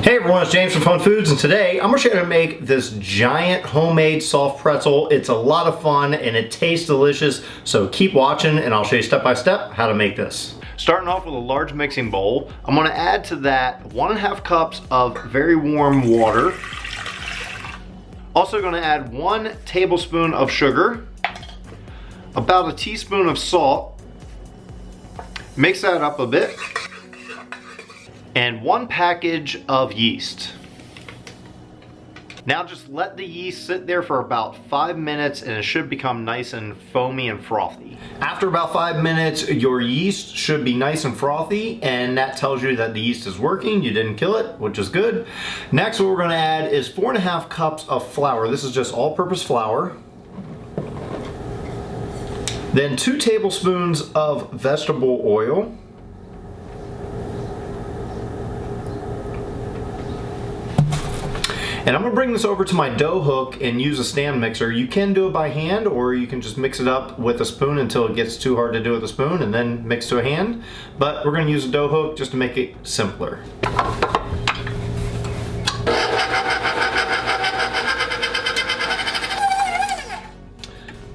Hey everyone, it's James from FunFoods, and today I'm going to show you how to make this giant homemade soft pretzel. It's a lot of fun and it tastes delicious, so keep watching and I'll show you step by step how to make this. Starting off with a large mixing bowl, I'm going to add to that 1.5 cups of very warm water. Also going to add 1 tablespoon of sugar, about a teaspoon of salt. Mix that up a bit. And 1 package of yeast. Now just let the yeast sit there for about 5 minutes and it should become nice and foamy and frothy. After about 5 minutes, your yeast should be nice and frothy, and that tells you that the yeast is working. You didn't kill it, which is good. Next, what we're gonna add is 4.5 cups of flour. This is just all-purpose flour. Then 2 tablespoons of vegetable oil. And I'm gonna bring this over to my dough hook and use a stand mixer. You can do it by hand, or you can just mix it up with a spoon until it gets too hard to do with a spoon and then mix to a hand. But we're gonna use a dough hook just to make it simpler.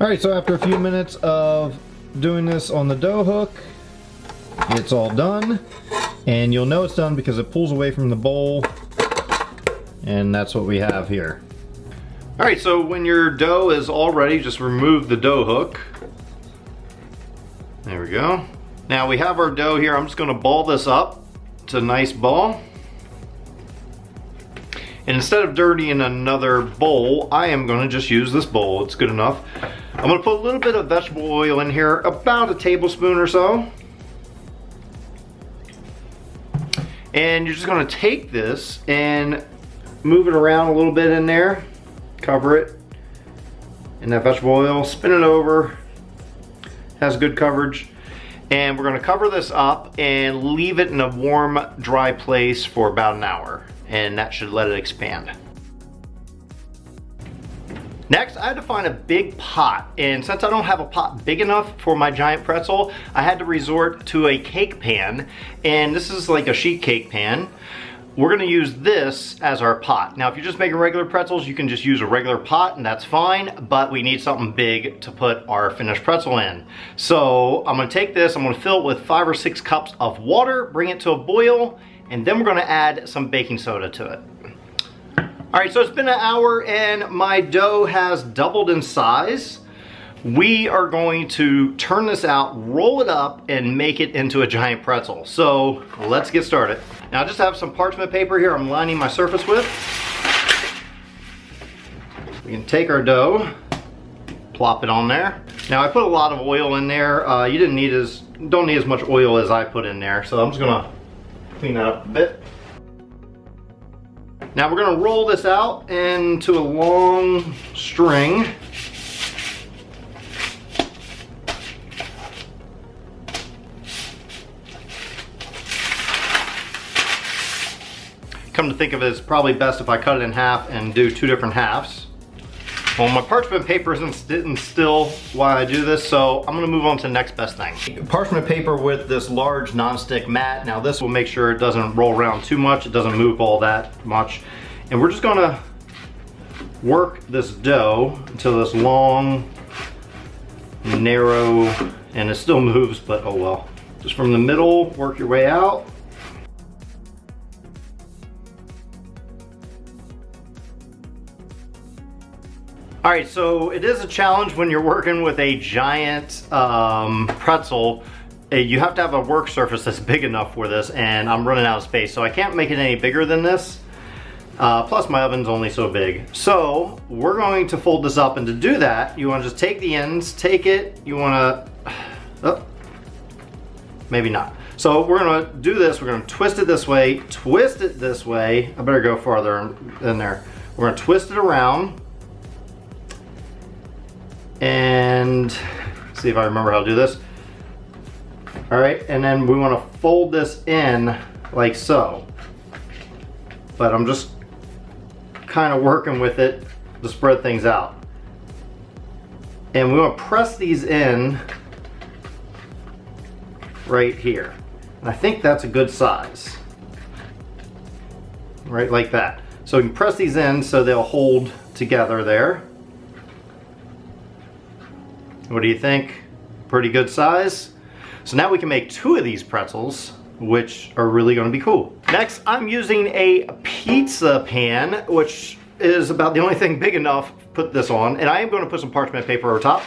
All right, so after a few minutes of doing this on the dough hook, it's all done. And you'll know it's done because it pulls away from the bowl. And that's what we have here. All right, so when your dough is all ready, just remove the dough hook. There we go. Now we have our dough here. I'm just gonna ball this up to a nice ball. And instead of dirtying another bowl, I am gonna just use this bowl. It's good enough. I'm gonna put a little bit of vegetable oil in here, about a tablespoon or so. And you're just gonna take this and move it around a little bit in there, cover it in that vegetable oil, spin it over, has good coverage. And we're gonna cover this up and leave it in a warm, dry place for about an hour. And that should let it expand. Next, I had to find a big pot, and since I don't have a pot big enough for my giant pretzel, I had to resort to a cake pan, and this is like a sheet cake pan. We're gonna use this as our pot. Now, if you're just making regular pretzels, you can just use a regular pot and that's fine, but we need something big to put our finished pretzel in. So I'm gonna take this, I'm gonna fill it with 5 or 6 cups of water, bring it to a boil, and then we're gonna add some baking soda to it. All right, so it's been an hour and my dough has doubled in size. We are going to turn this out, roll it up, and make it into a giant pretzel. So let's get started. Now I just have some parchment paper here I'm lining my surface with. We can take our dough, plop it on there. Now I put a lot of oil in there. You don't need as much oil as I put in there, so I'm just gonna clean that up a bit. Now we're gonna roll this out into a long string. Come to think of it, it's probably best if I cut it in half and do 2 different halves. Well, my parchment paper isn't sitting still while I do this, so I'm gonna move on to the next best thing. Parchment paper with this large non-stick mat. Now this will make sure it doesn't roll around too much, it doesn't move all that much. And we're just gonna work this dough until this long, narrow, and it still moves, but oh well. Just from the middle, work your way out. All right, so it is a challenge when you're working with a giant pretzel. You have to have a work surface that's big enough for this, and I'm running out of space, so I can't make it any bigger than this. Plus my oven's only so big. So we're going to fold this up, and to do that, you wanna just take the ends, take it, you wanna, oh, maybe not. So we're gonna do this, we're gonna twist it this way, twist it this way. I better go farther in there. We're gonna twist it around. And see if I remember how to do this. All right, and then we want to fold this in like so. But I'm just kind of working with it to spread things out. And we want to press these in right here. And I think that's a good size. right like that. So we can press these in so they'll hold together there. What do you think? Pretty good size. So now we can make 2 of these pretzels, which are really going to be cool. Next, I'm using a pizza pan, which is about the only thing big enough to put this on, and I am going to put some parchment paper over top.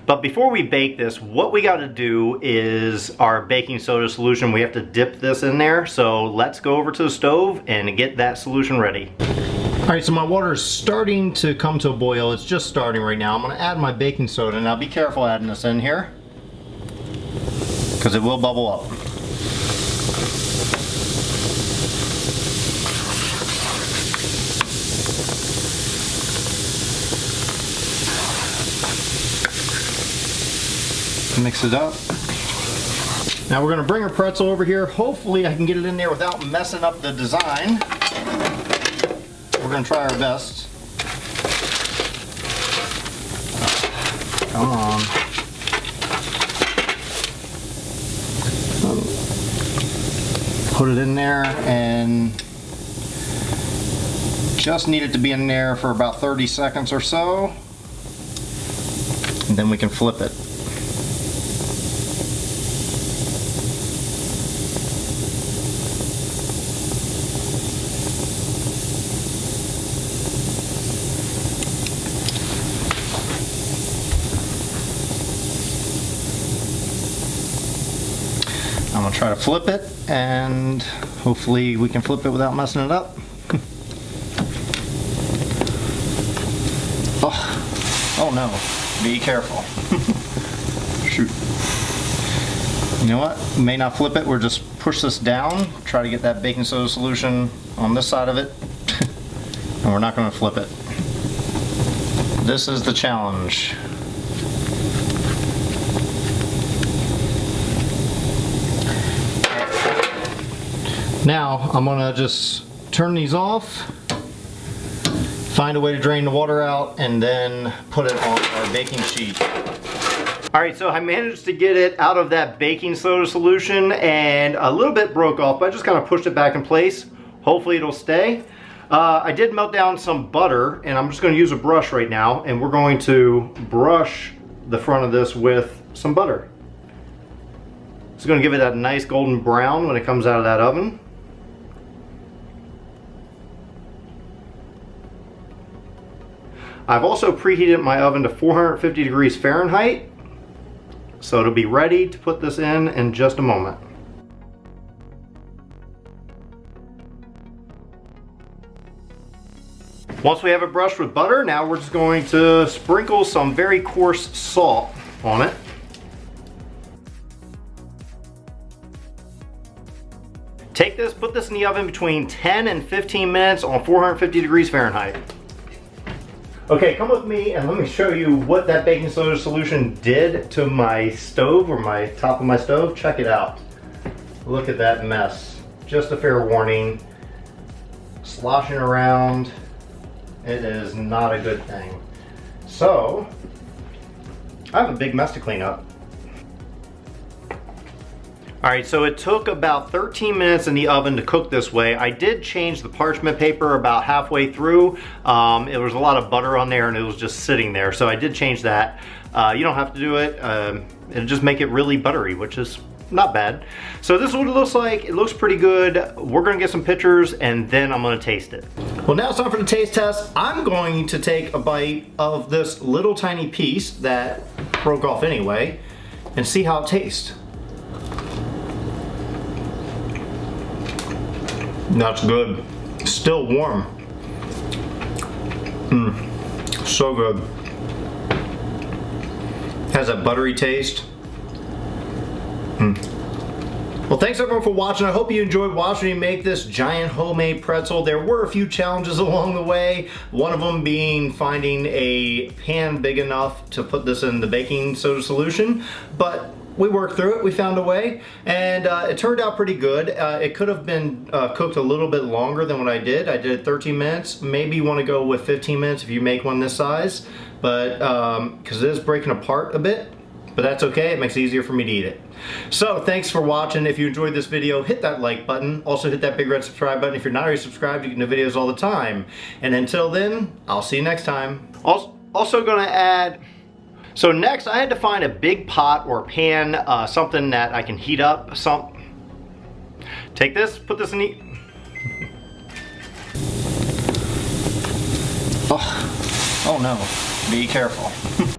But before we bake this, what we got to do is our baking soda solution. We have to dip this in there. So let's go over to the stove and get that solution ready. All right, so my water is starting to come to a boil. It's just starting right now. I'm going to add my baking soda. Now be careful adding this in here, because it will bubble up. Mix it up. Now we're going to bring our pretzel over here. Hopefully I can get it in there without messing up the design. We're going to try our best. Come on. Put it in there, and just need it to be in there for about 30 seconds or so. And then we can flip it. I'm gonna try to flip it, and hopefully we can flip it without messing it up. Oh no, be careful. Shoot. You know what? We may not flip it, we'll just push this down, try to get that baking soda solution on this side of it, and we're not gonna flip it. This is the challenge. Now I'm gonna just turn these off, find a way to drain the water out, and then put it on our baking sheet. Alright, so I managed to get it out of that baking soda solution, and a little bit broke off, but I just kind of pushed it back in place. Hopefully it'll stay. I did melt down some butter, and I'm just going to use a brush right now, and we're going to brush the front of this with some butter. It's going to give it that nice golden brown when it comes out of that oven. I've also preheated my oven to 450 degrees Fahrenheit, so it'll be ready to put this in just a moment. Once we have it brushed with butter, now we're just going to sprinkle some very coarse salt on it. Take this, put this in the oven between 10 and 15 minutes on 450 degrees Fahrenheit. Okay, come with me and let me show you what that baking soda solution did to my stove, or my top of my stove. Check it out. Look at that mess. Just a fair warning. Sloshing around. It is not a good thing. So, I have a big mess to clean up. Alright, so it took about 13 minutes in the oven to cook this way. I did change the parchment paper about halfway through. It was a lot of butter on there and it was just sitting there, so I did change that. You don't have to do it. It'll just make it really buttery, which is not bad. So this is what it looks like. It looks pretty good. We're gonna get some pictures and then I'm gonna taste it. Well, now it's time for the taste test. I'm going to take a bite of this little tiny piece that broke off anyway and see how it tastes. That's good. Still warm. So good. Has a buttery taste. Well, thanks everyone for watching. I hope you enjoyed watching me make this giant homemade pretzel. There were a few challenges along the way. One of them being finding a pan big enough to put this in the baking soda solution, but we worked through it, we found a way, and it turned out pretty good. It could have been cooked a little bit longer than what I did. I did 13 minutes. Maybe you want to go with 15 minutes if you make one this size, but because it is breaking apart a bit. but that's okay. It makes it easier for me to eat it. So thanks for watching. If you enjoyed this video, hit that like button. Also hit that big red subscribe button. If you're not already subscribed, you get new videos all the time. And until then, I'll see you next time. Also gonna add, so next I had to find a big pot or pan, something that I can heat up. Take this, put this in the... Oh no, be careful.